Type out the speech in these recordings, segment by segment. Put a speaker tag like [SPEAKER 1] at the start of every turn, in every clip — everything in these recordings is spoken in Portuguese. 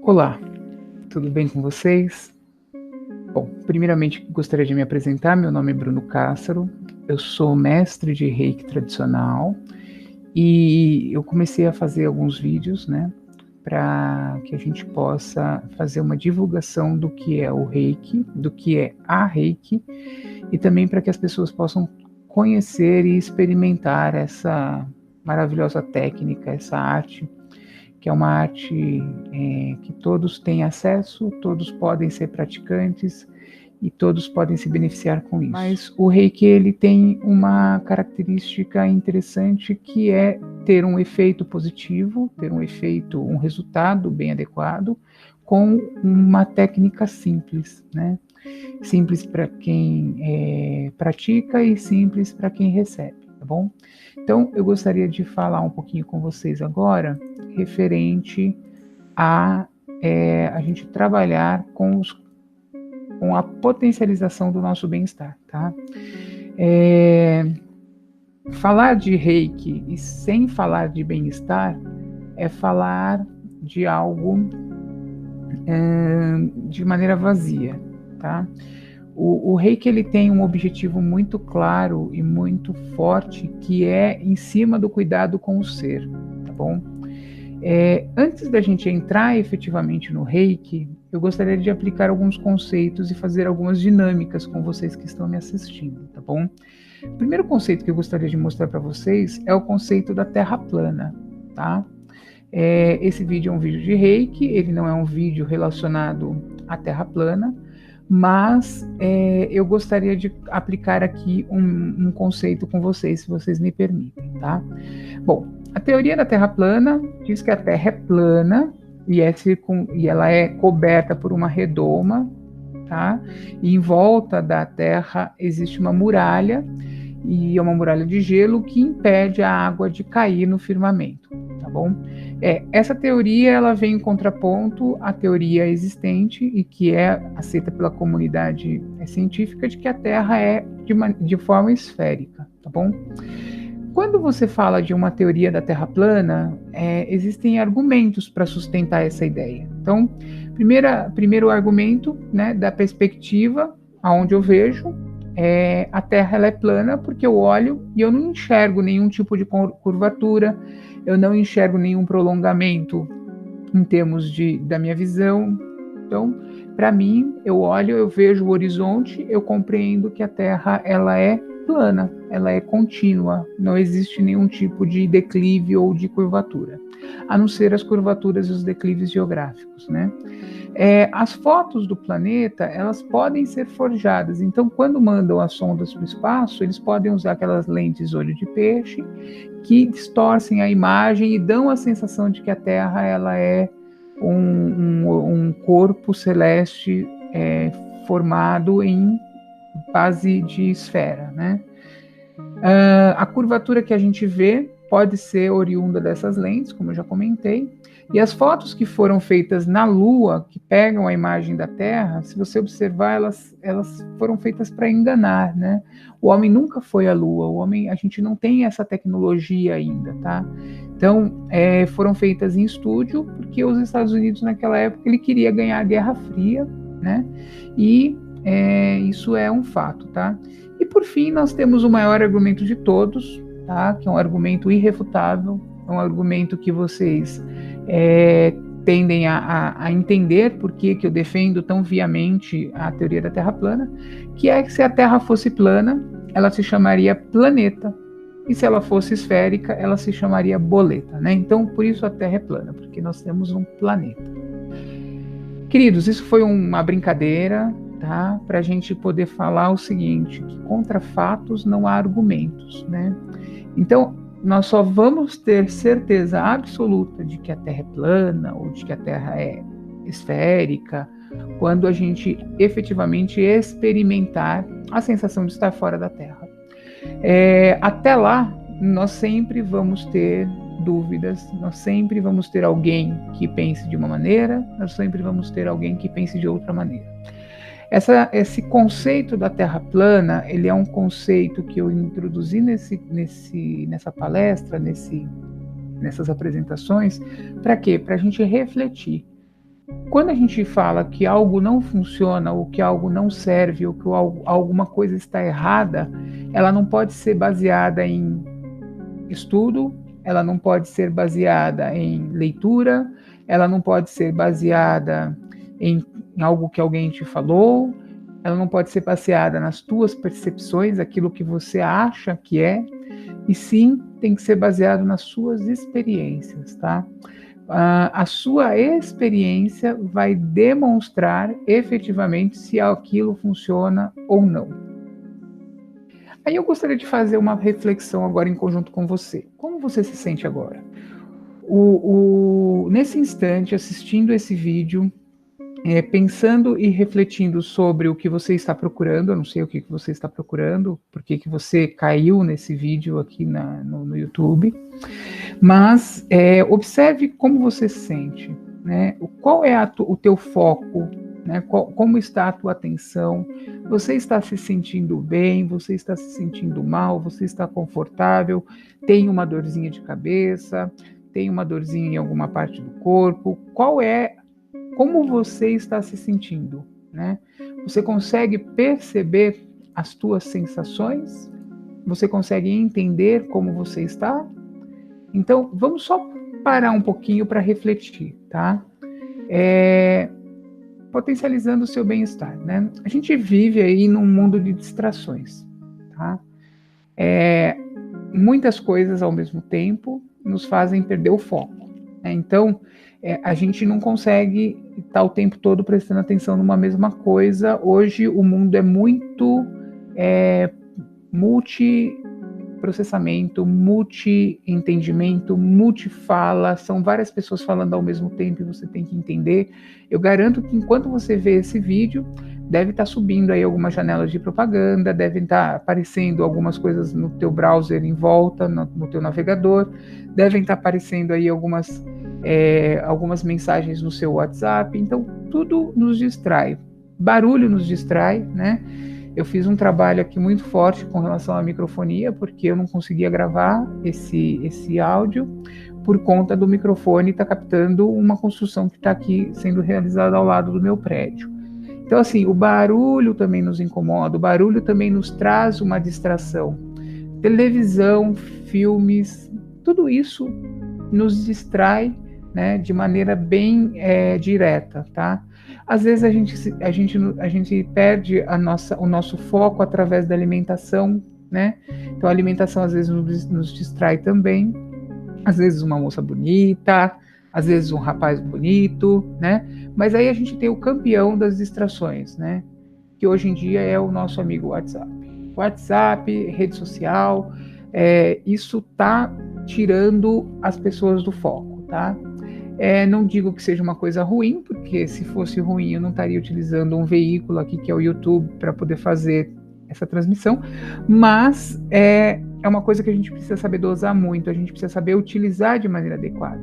[SPEAKER 1] Olá, tudo bem com vocês? Bom, primeiramente gostaria de me apresentar. Meu nome é Bruno Cássaro, eu sou mestre de Reiki tradicional e eu comecei a fazer alguns vídeos, né, para que a gente possa fazer uma divulgação do que é o Reiki, do que é a Reiki e também para que as pessoas possam conhecer e experimentar essa maravilhosa técnica, essa arte, que é uma arte que todos têm acesso, todos podem ser praticantes e todos podem se beneficiar com isso. Mas o Reiki, ele tem uma característica interessante, que é ter um efeito positivo, ter um efeito, um resultado bem adequado, com uma técnica simples, né? Simples para quem pratica e simples para quem recebe, tá bom? Então, eu gostaria de falar um pouquinho com vocês agora referente a gente trabalhar com a potencialização do nosso bem-estar, tá? Falar de Reiki e sem falar de bem-estar é falar de algo de maneira vazia, tá? O Reiki, ele tem um objetivo muito claro e muito forte, que é em cima do cuidado com o ser, tá bom? Antes da gente entrar efetivamente no Reiki, eu gostaria de aplicar alguns conceitos e fazer algumas dinâmicas com vocês que estão me assistindo, tá bom? O primeiro conceito que eu gostaria de mostrar para vocês é o conceito da Terra plana, tá? Esse vídeo é um vídeo de Reiki, ele não é um vídeo relacionado à Terra plana, mas eu gostaria de aplicar aqui um conceito com vocês, se vocês me permitem, tá? Bom, a teoria da Terra plana diz que a Terra é plana e ela é coberta por uma redoma, tá? E em volta da Terra existe uma muralha, e é uma muralha de gelo que impede a água de cair no firmamento, tá bom? Essa teoria, ela vem em contraponto à teoria existente e que é aceita pela comunidade científica, de que a Terra é de forma esférica, tá bom? Quando você fala de uma teoria da Terra plana, existem argumentos para sustentar essa ideia. Então, primeiro argumento, né, da perspectiva, aonde eu vejo, a Terra ela é plana porque eu olho e eu não enxergo nenhum tipo de curvatura, eu não enxergo nenhum prolongamento em termos da minha visão. Então, para mim, eu olho, eu vejo o horizonte, eu compreendo que a Terra ela é plana, ela é contínua, não existe nenhum tipo de declive ou de curvatura, a não ser as curvaturas e os declives geográficos, né? As fotos do planeta, elas podem ser forjadas. Então, quando mandam as sondas para o espaço, eles podem usar aquelas lentes olho de peixe que distorcem a imagem e dão a sensação de que a Terra ela é um corpo celeste formado em base de esfera, né? A curvatura que a gente vê pode ser oriunda dessas lentes, como eu já comentei, e as fotos que foram feitas na Lua, que pegam a imagem da Terra, se você observar, elas foram feitas para enganar, né? O homem nunca foi à Lua, a gente não tem essa tecnologia ainda, tá? Então, foram feitas em estúdio, porque os Estados Unidos, naquela época, ele queria ganhar a Guerra Fria, né? E isso é um fato, tá? E por fim, nós temos o maior argumento de todos, tá? Que é um argumento irrefutável, é um argumento que vocês tendem a entender por que eu defendo tão viamente a teoria da Terra plana, que é que se a Terra fosse plana, ela se chamaria planeta, e se ela fosse esférica, ela se chamaria boleta, né? Então, por isso a Terra é plana, porque nós temos um planeta. Queridos, isso foi uma brincadeira, tá? Para a gente poder falar o seguinte, que contra fatos não há argumentos, né? Então, nós só vamos ter certeza absoluta de que a Terra é plana ou de que a Terra é esférica quando a gente efetivamente experimentar a sensação de estar fora da Terra. Até lá, nós sempre vamos ter dúvidas, nós sempre vamos ter alguém que pense de uma maneira, nós sempre vamos ter alguém que pense de outra maneira. Esse conceito da Terra plana, ele é um conceito que eu introduzi nessa palestra, nessas apresentações, para quê? Para a gente refletir. Quando a gente fala que algo não funciona, ou que algo não serve, ou que alguma coisa está errada, ela não pode ser baseada em estudo, ela não pode ser baseada em leitura, ela não pode ser baseada em algo que alguém te falou, ela não pode ser baseada nas tuas percepções, aquilo que você acha que é, e sim tem que ser baseado nas suas experiências, tá? A sua experiência vai demonstrar efetivamente se aquilo funciona ou não. Aí eu gostaria de fazer uma reflexão agora em conjunto com você. Como você se sente agora? Nesse instante, assistindo esse vídeo, pensando e refletindo sobre o que você está procurando, eu não sei o que você está procurando, por que você caiu nesse vídeo aqui no YouTube, mas observe como você se sente, né? Qual é o teu foco, né? Como está a tua atenção? Você está se sentindo bem? Você está se sentindo mal? Você está confortável? Tem uma dorzinha de cabeça? Tem uma dorzinha em alguma parte do corpo? Como você está se sentindo, né? Você consegue perceber as tuas sensações? Você consegue entender como você está? Então, vamos só parar um pouquinho para refletir, tá? Potencializando o seu bem-estar, né? A gente vive aí num mundo de distrações, tá? Muitas coisas ao mesmo tempo nos fazem perder o foco, né? Então, a gente não consegue estar o tempo todo prestando atenção numa mesma coisa. Hoje o mundo é muito multiprocessamento, multi-entendimento, multifala, são várias pessoas falando ao mesmo tempo e você tem que entender. Eu garanto que enquanto você vê esse vídeo, deve estar subindo aí algumas janelas de propaganda, devem estar aparecendo algumas coisas no teu browser em volta, no teu navegador, devem estar aparecendo aí algumas mensagens no seu WhatsApp. Então tudo nos distrai, barulho nos distrai, né? Eu fiz um trabalho aqui muito forte com relação à microfonia, porque eu não conseguia gravar esse áudio por conta do microfone estar captando uma construção que está aqui sendo realizada ao lado do meu prédio. Então, assim, o barulho também nos incomoda, o barulho também nos traz uma distração. Televisão, filmes, tudo isso nos distrai, né, de maneira bem direta, tá? Às vezes a gente perde o nosso foco através da alimentação, né? Então a alimentação às vezes nos distrai também. Às vezes uma moça bonita, às vezes um rapaz bonito, né? Mas aí a gente tem o campeão das distrações, né? Que hoje em dia é o nosso amigo WhatsApp. WhatsApp, rede social, isso tá tirando as pessoas do foco, tá? Não digo que seja uma coisa ruim, porque se fosse ruim eu não estaria utilizando um veículo aqui que é o YouTube para poder fazer essa transmissão, mas é uma coisa que a gente precisa saber dosar muito, a gente precisa saber utilizar de maneira adequada.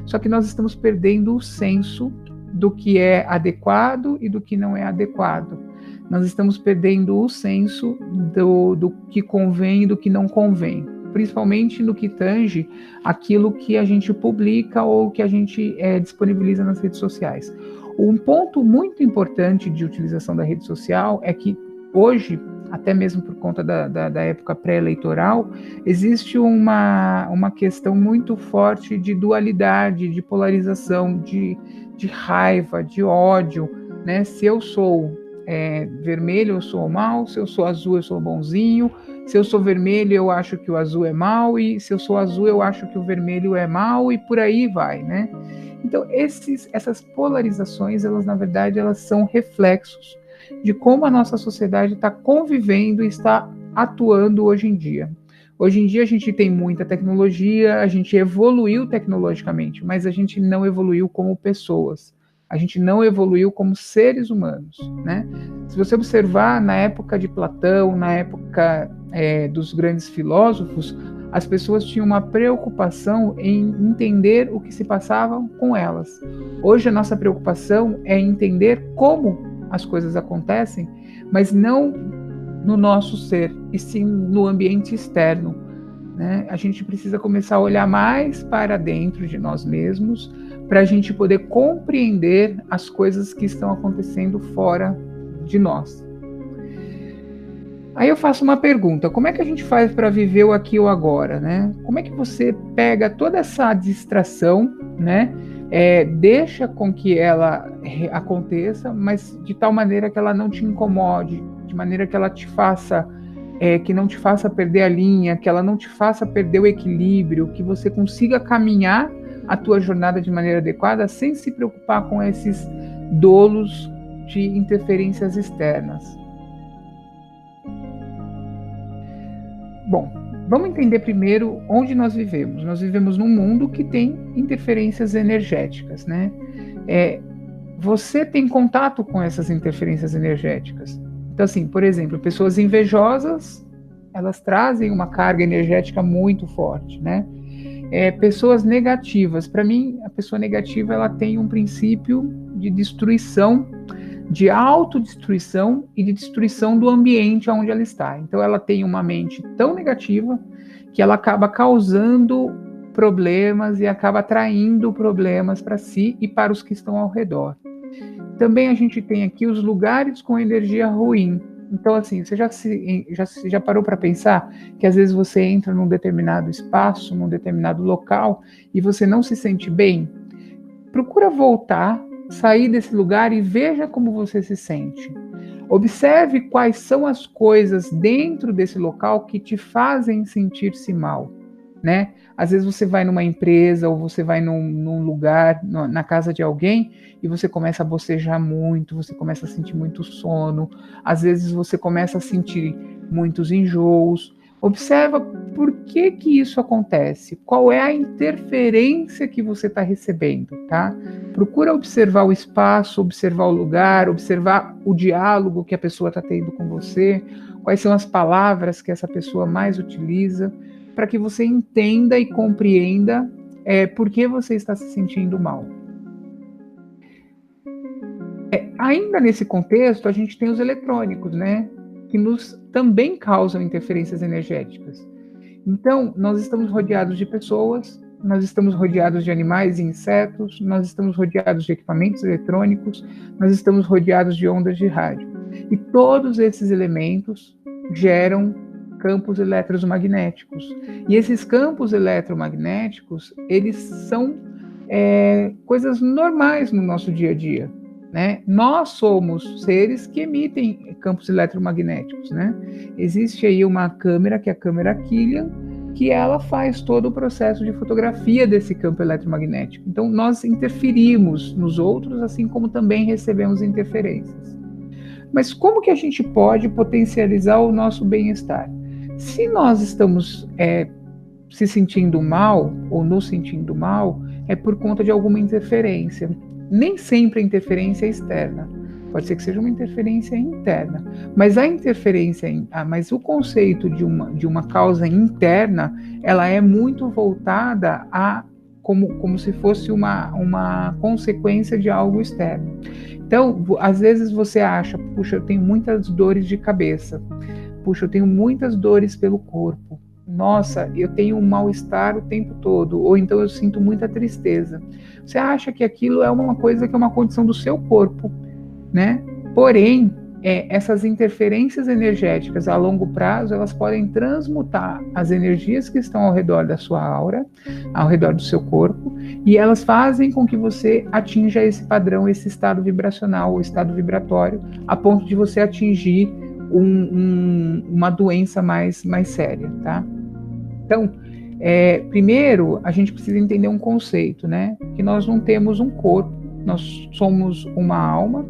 [SPEAKER 1] Só que nós estamos perdendo o senso do que é adequado e do que não é adequado. Nós estamos perdendo o senso do que convém e do que não convém, principalmente no que tange aquilo que a gente publica ou que a gente disponibiliza nas redes sociais. Um ponto muito importante de utilização da rede social é que hoje, até mesmo por conta da época pré-eleitoral, existe uma questão muito forte de dualidade, de polarização, de raiva, de ódio, né? Se eu sou vermelho, eu sou mal; se eu sou azul, eu sou bonzinho; se eu sou vermelho, eu acho que o azul é mal; e se eu sou azul, eu acho que o vermelho é mal, e por aí vai, né? Então, essas polarizações, elas, na verdade, elas são reflexos de como a nossa sociedade está convivendo e está atuando hoje em dia. Hoje em dia a gente tem muita tecnologia, a gente evoluiu tecnologicamente, mas a gente não evoluiu como pessoas. A gente não evoluiu como seres humanos, né? Se você observar, na época de Platão, na época dos grandes filósofos, as pessoas tinham uma preocupação em entender o que se passava com elas. Hoje a nossa preocupação é entender como as coisas acontecem, mas não no nosso ser, e sim no ambiente externo, né? A gente precisa começar a olhar mais para dentro de nós mesmos, para a gente poder compreender as coisas que estão acontecendo fora de nós. Aí eu faço uma pergunta: como é que a gente faz para viver o aqui ou agora, né? Como é que você pega toda essa distração, né? Deixa com que ela aconteça, mas de tal maneira que ela não te incomode, de maneira que ela te faça, que não te faça perder a linha, que ela não te faça perder o equilíbrio, que você consiga caminhar a tua jornada de maneira adequada sem se preocupar com esses dolos de interferências externas. Bom, vamos entender primeiro onde nós vivemos. Nós vivemos num mundo que tem interferências energéticas, né? Você tem contato com essas interferências energéticas. Então, assim, por exemplo, pessoas invejosas, elas trazem uma carga energética muito forte, né? Pessoas negativas. Para mim, a pessoa negativa, ela tem um princípio de destruição, de autodestruição e de destruição do ambiente onde ela está. Então ela tem uma mente tão negativa que ela acaba causando problemas e acaba atraindo problemas para si e para os que estão ao redor. Também a gente tem aqui os lugares com energia ruim. Então, assim, você já parou para pensar que às vezes você entra num determinado espaço, num determinado local e você não se sente bem? Procura voltar, sair desse lugar e veja como você se sente. Observe quais são as coisas dentro desse local que te fazem sentir-se mal, né? Às vezes você vai numa empresa ou você vai num lugar, na casa de alguém, e você começa a bocejar muito, você começa a sentir muito sono, às vezes você começa a sentir muitos enjoos. Observa por que isso acontece, qual é a interferência que você está recebendo, tá? Procura observar o espaço, observar o lugar, observar o diálogo que a pessoa está tendo com você, quais são as palavras que essa pessoa mais utiliza, para que você entenda e compreenda por que você está se sentindo mal. Ainda nesse contexto, a gente tem os eletrônicos, né? Que nos também causam interferências energéticas. Então, nós estamos rodeados de pessoas, nós estamos rodeados de animais e insetos, nós estamos rodeados de equipamentos eletrônicos, nós estamos rodeados de ondas de rádio. E todos esses elementos geram campos eletromagnéticos. E esses campos eletromagnéticos, eles são coisas normais no nosso dia a dia. Né? Nós somos seres que emitem campos eletromagnéticos, né? Existe aí uma câmera, que é a câmera Killian, que ela faz todo o processo de fotografia desse campo eletromagnético. Então, nós interferimos nos outros, assim como também recebemos interferências. Mas como que a gente pode potencializar o nosso bem-estar? Se nós estamos se sentindo mal, ou nos sentindo mal, é por conta de alguma interferência. Nem sempre a interferência é externa. Pode ser que seja uma interferência interna. Mas a interferência, mas o conceito de uma causa interna, ela é muito voltada a como se fosse uma consequência de algo externo. Então, às vezes você acha, puxa, eu tenho muitas dores de cabeça. Puxa, eu tenho muitas dores pelo corpo. Nossa, eu tenho um mal-estar o tempo todo, ou então eu sinto muita tristeza. Você acha que aquilo é uma coisa que é uma condição do seu corpo, né? Porém, essas interferências energéticas a longo prazo, elas podem transmutar as energias que estão ao redor da sua aura, ao redor do seu corpo, e elas fazem com que você atinja esse padrão, esse estado vibracional, ou estado vibratório, a ponto de você atingir uma doença mais séria, tá? Então, primeiro, a gente precisa entender um conceito, né? Que nós não temos um corpo, nós somos uma alma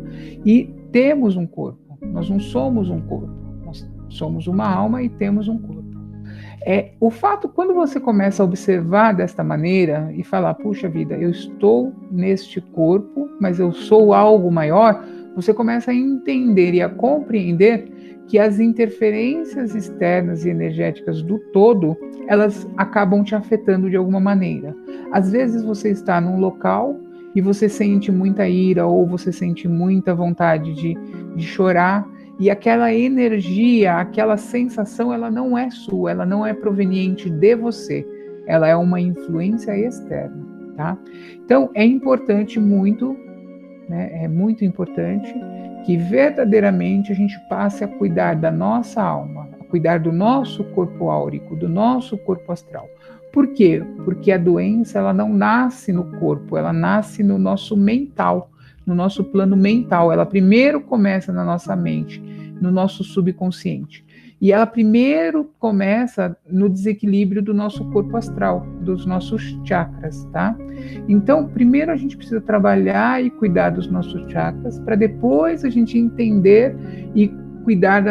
[SPEAKER 1] e temos um corpo. Nós não somos um corpo, nós somos uma alma e temos um corpo. O fato, quando você começa a observar desta maneira e falar, puxa vida, eu estou neste corpo, mas eu sou algo maior, você começa a entender e a compreender que as interferências externas e energéticas do todo, elas acabam te afetando de alguma maneira. Às vezes você está num local e você sente muita ira ou você sente muita vontade de chorar, e aquela energia, aquela sensação, ela não é sua, ela não é proveniente de você, ela é uma influência externa, tá? Então, é importante muito, né, é muito importante que verdadeiramente a gente passe a cuidar da nossa alma, a cuidar do nosso corpo áurico, do nosso corpo astral. Por quê? Porque a doença, ela não nasce no corpo, ela nasce no nosso mental, no nosso plano mental. Ela primeiro começa na nossa mente, no nosso subconsciente. E ela primeiro começa no desequilíbrio do nosso corpo astral, dos nossos chakras, tá? Então, primeiro a gente precisa trabalhar e cuidar dos nossos chakras, para depois a gente entender e cuidar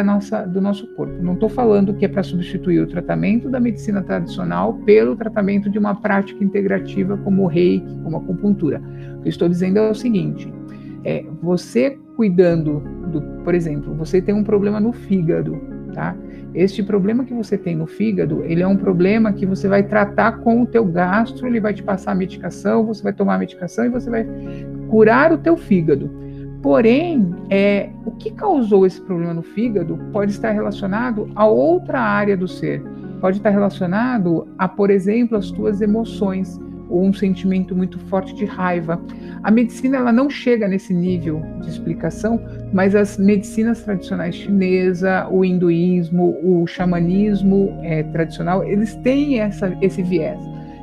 [SPEAKER 1] do nosso corpo. Não estou falando que é para substituir o tratamento da medicina tradicional pelo tratamento de uma prática integrativa como o Reiki, como a acupuntura. O que eu estou dizendo é o seguinte, você cuidando por exemplo, você tem um problema no fígado, tá? Este problema que você tem no fígado, ele é um problema que você vai tratar com o teu gastro, ele vai te passar a medicação, você vai tomar a medicação e você vai curar o teu fígado. Porém, o que causou esse problema no fígado pode estar relacionado a outra área do ser. Pode estar relacionado a, por exemplo, as tuas emoções, ou um sentimento muito forte de raiva. A medicina, ela não chega nesse nível de explicação, mas as medicinas tradicionais chinesa, o hinduísmo, o xamanismo tradicional, eles têm esse viés,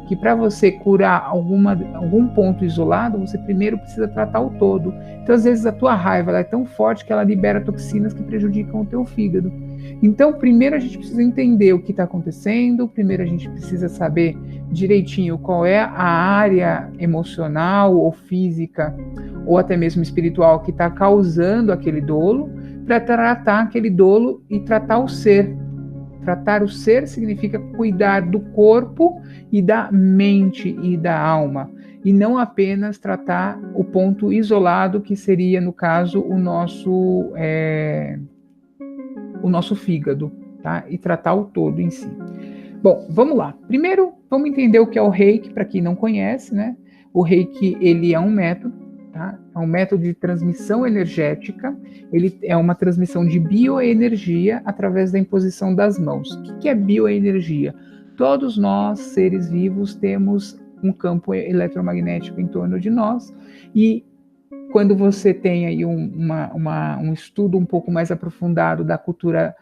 [SPEAKER 1] que para você curar algum ponto isolado, você primeiro precisa tratar o todo. Então, às vezes, a tua raiva ela é tão forte que ela libera toxinas que prejudicam o teu fígado. Então, primeiro a gente precisa entender o que está acontecendo, primeiro a gente precisa saber direitinho qual é a área emocional ou física, ou até mesmo espiritual, que está causando aquele dolo, para tratar aquele dolo e tratar o ser. Tratar o ser significa cuidar do corpo e da mente e da alma, e não apenas tratar o ponto isolado, que seria, no caso, o nosso fígado, tá? E tratar o todo em si. Bom, vamos lá. Primeiro, vamos entender o que é o Reiki, para quem não conhece, né? O Reiki, ele é um método, tá? É um método de transmissão energética. Ele é uma transmissão de bioenergia através da imposição das mãos. O que é bioenergia? Todos nós, seres vivos, temos um campo eletromagnético em torno de nós, e quando você tem aí um estudo um pouco mais aprofundado da cultura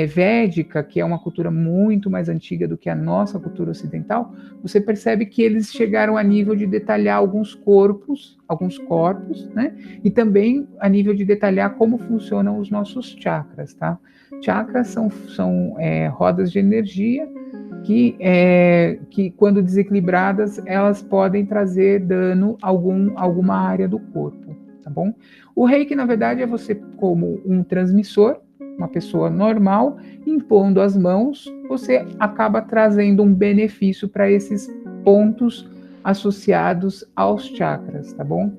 [SPEAKER 1] védica, que é uma cultura muito mais antiga do que a nossa cultura ocidental, você percebe que eles chegaram a nível de detalhar alguns corpos, né? E também a nível de detalhar como funcionam os nossos chakras, tá? Chakras são rodas de energia que, quando desequilibradas, elas podem trazer dano a alguma área do corpo, tá bom? O Reiki, na verdade, é você como um transmissor, uma pessoa normal, impondo as mãos, você acaba trazendo um benefício para esses pontos associados aos chakras, tá bom?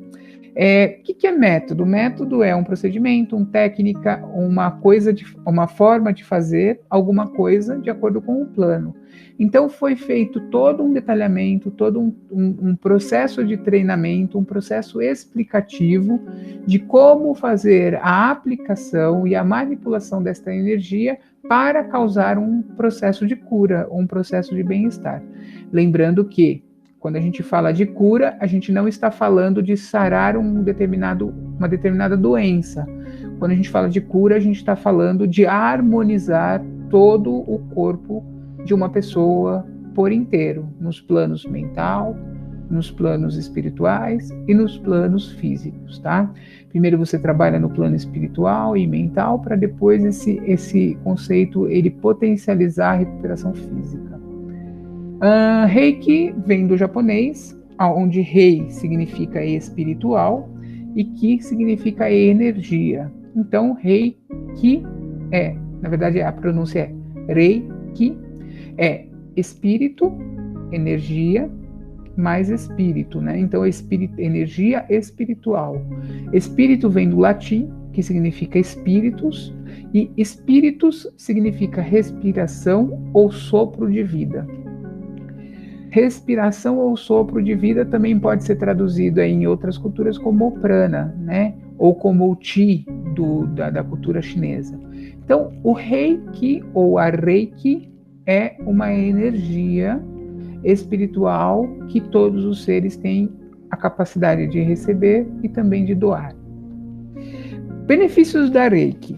[SPEAKER 1] Que é método? Método é um procedimento, uma técnica, uma forma de fazer alguma coisa de acordo com o plano. Então foi feito todo um detalhamento, todo um processo de treinamento, um processo explicativo de como fazer a aplicação e a manipulação desta energia para causar um processo de cura, um processo de bem-estar. Lembrando que quando a gente fala de cura, a gente não está falando de sarar uma determinada doença. Quando a gente fala de cura, a gente está falando de harmonizar todo o corpo de uma pessoa por inteiro, nos planos mental, nos planos espirituais e nos planos físicos, tá? Primeiro você trabalha no plano espiritual e mental, para depois esse conceito ele potencializar a recuperação física. Reiki vem do japonês, onde Rei significa espiritual e Ki significa energia. Então, Reiki na verdade a pronúncia é Reiki, é espírito, energia, mais espírito, né? Então, energia espiritual. Espírito vem do latim, que significa espíritos, e espíritos significa respiração ou sopro de vida. Respiração ou sopro de vida também pode ser traduzido em outras culturas como o prana, né? Ou como o chi da cultura chinesa. Então, o Reiki ou a Reiki é uma energia, espiritual que todos os seres têm a capacidade de receber e também de doar. Benefícios da Reiki.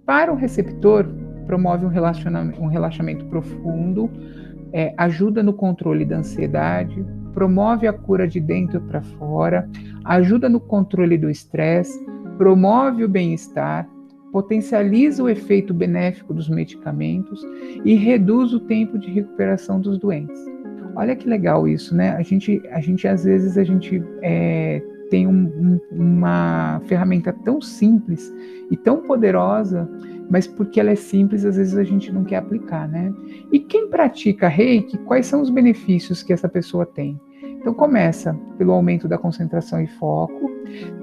[SPEAKER 1] Para o receptor, promove um relaxamento profundo, ajuda no controle da ansiedade, promove a cura de dentro para fora, ajuda no controle do estresse, promove o bem-estar, potencializa o efeito benéfico dos medicamentos e reduz o tempo de recuperação dos doentes. Olha que legal isso, né? A gente às vezes tem uma ferramenta tão simples e tão poderosa, mas porque ela é simples, às vezes a gente não quer aplicar, né? E quem pratica Reiki, quais são os benefícios que essa pessoa tem? Então começa pelo aumento da concentração e foco,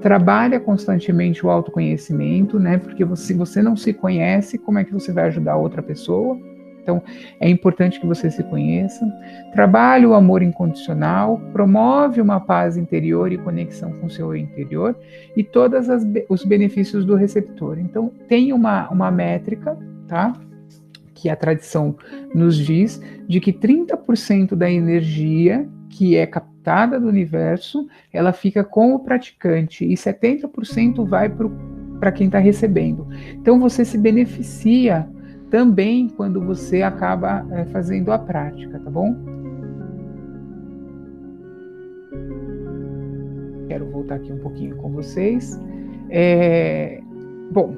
[SPEAKER 1] trabalha constantemente o autoconhecimento, né? Porque se você não se conhece, como é que você vai ajudar outra pessoa? Então, é importante que você se conheça. Trabalha o amor incondicional, promove uma paz interior e conexão com o seu interior e todos os benefícios do receptor. Então, tem uma métrica, tá? Que a tradição nos diz, de que 30% da energia que é captada do universo, ela fica com o praticante e 70% vai para quem está recebendo. Então, você se beneficia também quando você acaba fazendo a prática, tá bom? Quero voltar aqui um pouquinho com vocês. Bom,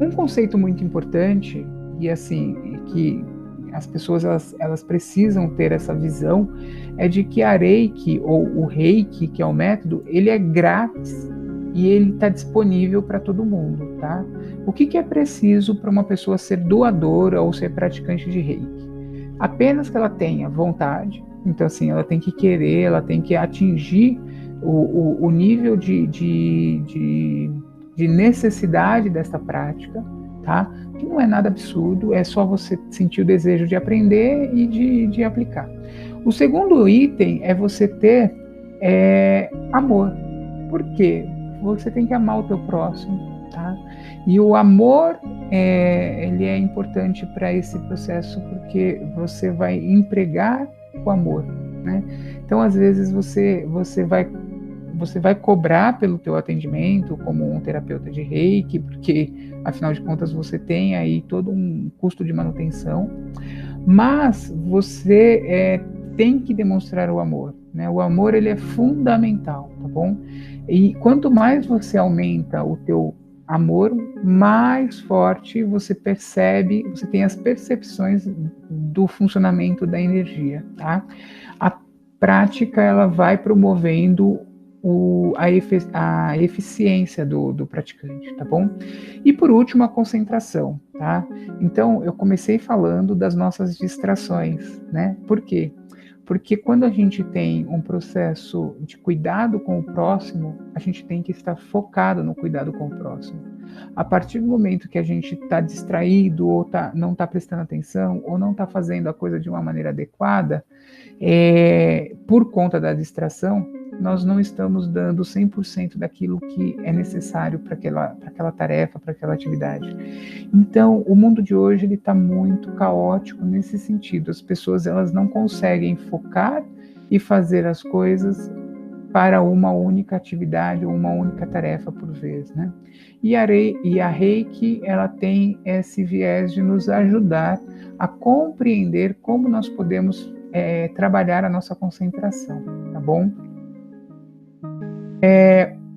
[SPEAKER 1] um conceito muito importante, e assim, que as pessoas elas precisam ter essa visão, é de que a Reiki, ou o Reiki, que é o método, ele é grátis e ele está disponível para todo mundo, tá? O que é preciso para uma pessoa ser doadora ou ser praticante de Reiki? Apenas que ela tenha vontade. Então, assim, ela tem que querer, ela tem que atingir o nível de necessidade dessa prática, tá? Que não é nada absurdo, é só você sentir o desejo de aprender e de aplicar. O segundo item é você ter amor. Por quê? Você tem que amar o teu próximo, tá? E o amor, ele é importante para esse processo porque você vai empregar o amor, né? Então, às vezes, você vai cobrar pelo teu atendimento como um terapeuta de Reiki, porque, afinal de contas, você tem aí todo um custo de manutenção, mas você tem que demonstrar o amor, né? O amor, ele é fundamental, tá bom? E quanto mais você aumenta o teu amor, mais forte você percebe, você tem as percepções do funcionamento da energia, tá? A prática, ela vai promovendo a eficiência do praticante, tá bom? E por último, a concentração, tá? Então, eu comecei falando das nossas distrações, né? Por quê? Porque quando a gente tem um processo de cuidado com o próximo, a gente tem que estar focado no cuidado com o próximo. A partir do momento que a gente está distraído, ou não está prestando atenção, ou não está fazendo a coisa de uma maneira adequada, por conta da distração, nós não estamos dando 100% daquilo que é necessário para aquela tarefa, para aquela atividade. Então, o mundo de hoje está muito caótico nesse sentido. As pessoas elas não conseguem focar e fazer as coisas para uma única atividade ou uma única tarefa por vez, né? E a Reiki, ela tem esse viés de nos ajudar a compreender como nós podemos trabalhar a nossa concentração, tá bom?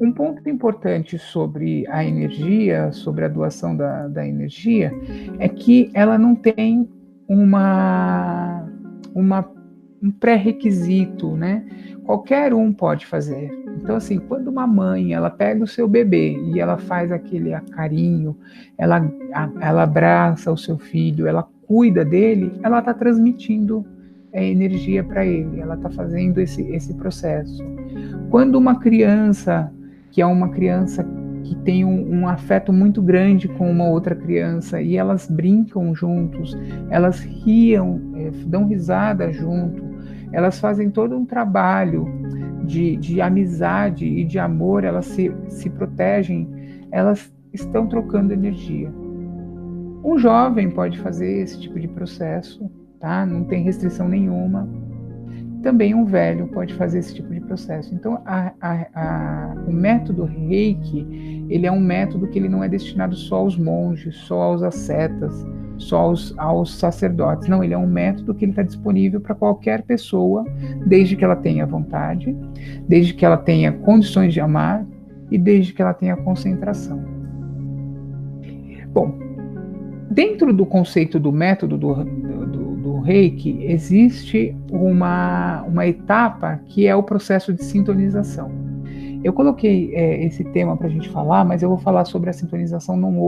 [SPEAKER 1] Um ponto importante sobre a energia, sobre a doação da energia, é que ela não tem um pré-requisito, né? Qualquer um pode fazer. Então, assim, quando uma mãe, ela pega o seu bebê e ela faz aquele carinho, ela abraça o seu filho, ela cuida dele, ela está transmitindo energia para ele, ela está fazendo esse processo. Quando uma criança, que é uma criança que tem um afeto muito grande com uma outra criança, e elas brincam juntos, elas riam, dão risada junto, elas fazem todo um trabalho de amizade e de amor, elas se protegem, elas estão trocando energia. Um jovem pode fazer esse tipo de processo, tá? Não tem restrição nenhuma. também um velho pode fazer esse tipo de processo. Então, o método Reiki, ele é um método que ele não é destinado só aos monges, só aos ascetas, só aos sacerdotes. Não, ele é um método que ele está disponível para qualquer pessoa, desde que ela tenha vontade, desde que ela tenha condições de amar e desde que ela tenha concentração. Bom, dentro do conceito do método do Reiki, existe uma etapa que é o processo de sintonização. Eu coloquei esse tema para a gente falar, mas eu vou falar sobre a sintonização numa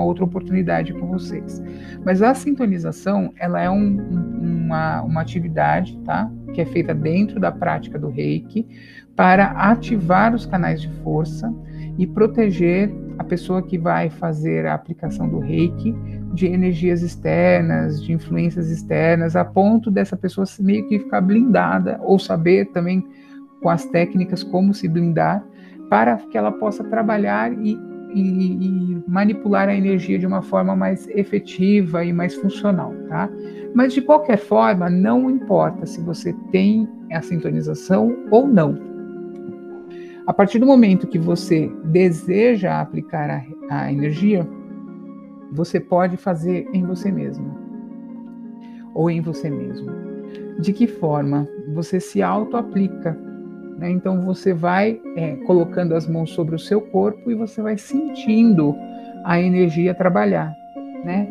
[SPEAKER 1] outra oportunidade com vocês. Mas a sintonização, ela é uma atividade, tá? Que é feita dentro da prática do Reiki para ativar os canais de força e proteger a pessoa que vai fazer a aplicação do Reiki de energias externas, de influências externas, a ponto dessa pessoa meio que ficar blindada, ou saber também com as técnicas como se blindar, para que ela possa trabalhar e manipular a energia de uma forma mais efetiva e mais funcional, tá? Mas de qualquer forma, não importa se você tem a sintonização ou não. A partir do momento que você deseja aplicar a energia, você pode fazer em você mesmo ou em você mesmo. De que forma? Você se auto-aplica, né? Então você vai colocando as mãos sobre o seu corpo e você vai sentindo a energia trabalhar, né?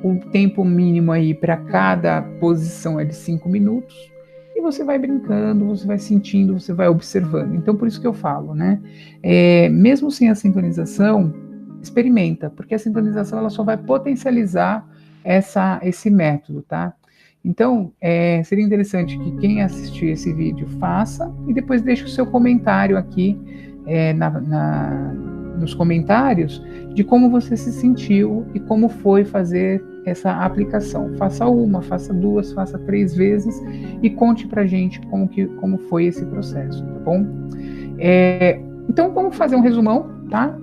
[SPEAKER 1] O tempo mínimo aí para cada posição é de 5 minutos. E você vai brincando, você vai sentindo, você vai observando. Então, por isso que eu falo, né? Mesmo sem a sintonização, experimenta, porque a sintonização ela só vai potencializar esse método, tá? Então, seria interessante que quem assistir esse vídeo faça e depois deixe o seu comentário aqui nos comentários de como você se sentiu e como foi fazer essa aplicação. Faça uma, faça duas, faça 3 vezes e conte pra gente como foi esse processo, tá bom? Então, vamos fazer um resumão, tá?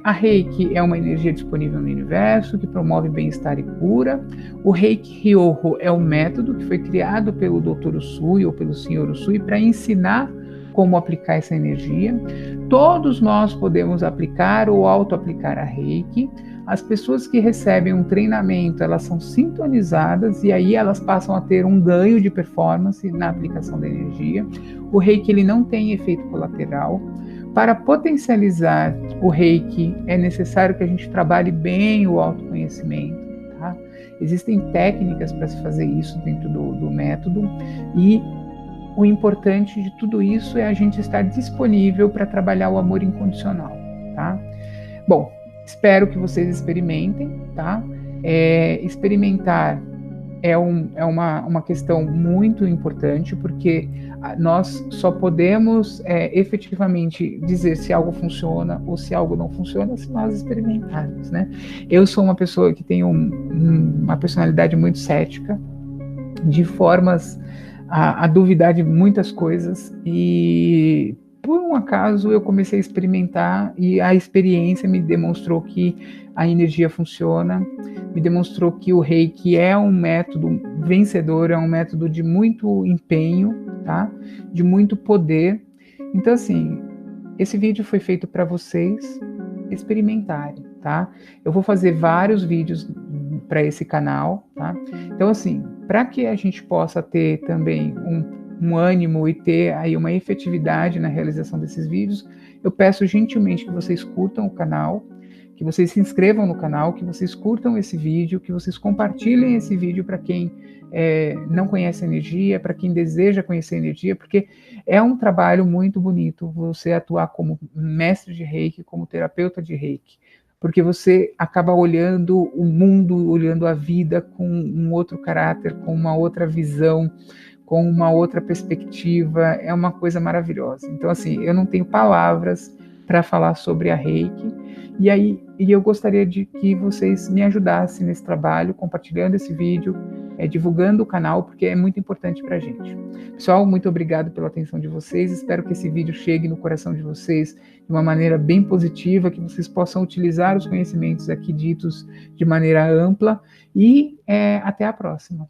[SPEAKER 1] A Reiki é uma energia disponível no universo que promove bem-estar e cura. O Reiki Ryoho é um método que foi criado pelo Dr. Usui ou pelo Sr. Usui para ensinar como aplicar essa energia. Todos nós podemos aplicar ou auto-aplicar a Reiki. As pessoas que recebem um treinamento, elas são sintonizadas e aí elas passam a ter um ganho de performance na aplicação da energia. O Reiki ele não tem efeito colateral. Para potencializar o Reiki, é necessário que a gente trabalhe bem o autoconhecimento, tá? Existem técnicas para se fazer isso dentro do método e o importante de tudo isso é a gente estar disponível para trabalhar o amor incondicional, tá? Bom, espero que vocês experimentem, tá? Experimentar é uma questão muito importante, porque nós só podemos efetivamente dizer se algo funciona ou se algo não funciona se nós experimentarmos, né? Eu sou uma pessoa que tem uma personalidade muito cética, de formas a duvidar de muitas coisas, e por um acaso eu comecei a experimentar e a experiência me demonstrou que a energia funciona, me demonstrou que o Reiki é um método vencedor, é um método de muito empenho, tá? De muito poder. Então, assim, esse vídeo foi feito para vocês experimentarem, tá? Eu vou fazer vários vídeos para esse canal, tá? Então, assim, para que a gente possa ter também um ânimo e ter aí uma efetividade na realização desses vídeos, eu peço gentilmente que vocês curtam o canal, que vocês se inscrevam no canal, que vocês curtam esse vídeo, que vocês compartilhem esse vídeo para quem não conhece a energia, para quem deseja conhecer a energia, porque é um trabalho muito bonito você atuar como mestre de Reiki, como terapeuta de Reiki, porque você acaba olhando o mundo, olhando a vida com um outro caráter, com uma outra visão, com uma outra perspectiva, é uma coisa maravilhosa. Então, assim, eu não tenho palavras para falar sobre a Reiki, e eu gostaria de que vocês me ajudassem nesse trabalho, compartilhando esse vídeo, divulgando o canal, porque é muito importante para a gente. Pessoal, muito obrigado pela atenção de vocês, espero que esse vídeo chegue no coração de vocês de uma maneira bem positiva, que vocês possam utilizar os conhecimentos aqui ditos de maneira ampla, e até a próxima.